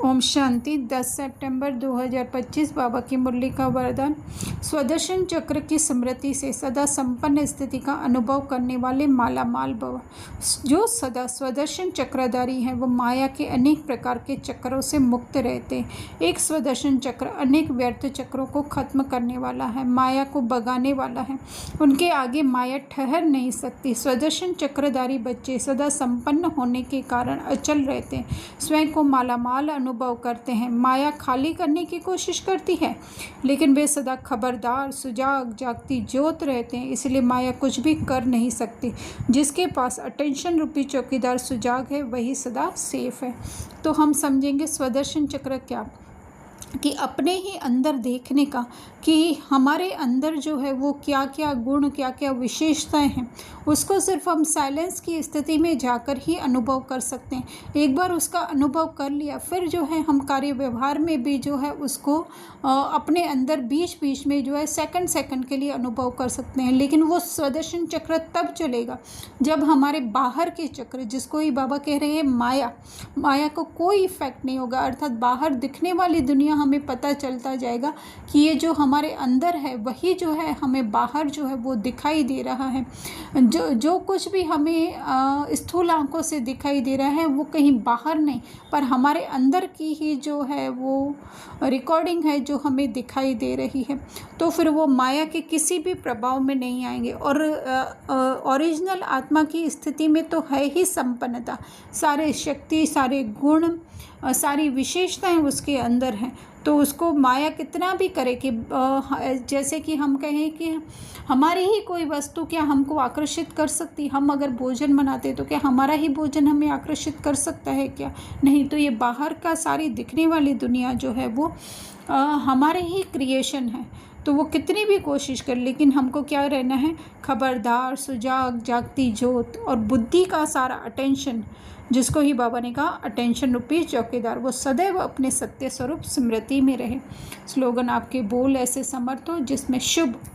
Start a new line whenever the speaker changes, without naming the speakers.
ओम शांति। 10 सितंबर 2025 बाबा की मुरली का वरदान। स्वदर्शन चक्र की स्मृति से सदा संपन्न स्थिति का अनुभव करने वाले माला माल भव। जो सदा स्वदर्शन चक्रधारी हैं वो माया के अनेक प्रकार के चक्रों से मुक्त रहते हैं। एक स्वदर्शन चक्र अनेक व्यर्थ चक्रों को खत्म करने वाला है, माया को भगाने वाला है। उनके आगे माया ठहर नहीं सकती। स्वदर्शन चक्रधारी बच्चे सदा संपन्न होने के कारण अचल रहते हैं, स्वयं को मालामाल अनुभव करते हैं। माया खाली करने की कोशिश करती है, लेकिन वे सदा खबरदार सुजाग जागती ज्योत रहते हैं, इसलिए माया कुछ भी कर नहीं सकती। जिसके पास अटेंशन रूपी चौकीदार सुजाग है वही सदा सेफ है। तो हम समझेंगे स्वदर्शन चक्र क्या, कि अपने ही अंदर देखने का कि हमारे अंदर जो है वो क्या क्या गुण, क्या क्या विशेषताएं हैं, उसको सिर्फ हम साइलेंस की स्थिति में जाकर ही अनुभव कर सकते हैं। एक बार उसका अनुभव कर लिया, फिर जो है हम कार्य व्यवहार में भी जो है उसको अपने अंदर बीच बीच में जो है सेकंड सेकंड के लिए अनुभव कर सकते हैं। लेकिन वो स्वदर्शन चक्र तब चलेगा जब हमारे बाहर के चक्र, जिसको ही बाबा कह रहे हैं माया को कोई इफेक्ट नहीं होगा। अर्थात बाहर दिखने वाली दुनिया हमें पता चलता जाएगा कि ये जो हमारे अंदर है वही जो है हमें बाहर जो है वो दिखाई दे रहा है। जो कुछ भी हमें स्थूल आंखों से दिखाई दे रहा है वो कहीं बाहर नहीं, पर हमारे अंदर की ही जो है वो रिकॉर्डिंग है जो हमें दिखाई दे रही है। तो फिर वो माया के किसी भी प्रभाव में नहीं आएंगे। और ओरिजिनल आत्मा की स्थिति में तो है ही संपन्नता, सारे शक्ति, सारे गुण, सारी विशेषताएं उसके अंदर हैं। तो उसको माया कितना भी करे कि जैसे कि हम कहें कि हमारी ही कोई वस्तु क्या हमको आकर्षित कर सकती। हम अगर भोजन बनाते तो क्या हमारा ही भोजन हमें आकर्षित कर सकता है क्या? नहीं। तो ये बाहर का सारी दिखने वाली दुनिया जो है वो हमारे ही क्रिएशन है। तो वो कितनी भी कोशिश कर, लेकिन हमको क्या रहना है? खबरदार, सुजाग जागती ज्योत और बुद्धि का सारा अटेंशन, जिसको ही बाबा ने कहा अटेंशन रूपी चौकीदार, वो सदैव अपने सत्य स्वरूप स्मृति में रहे। स्लोगन: आपके बोल ऐसे समर्थ हो जिसमें शुभ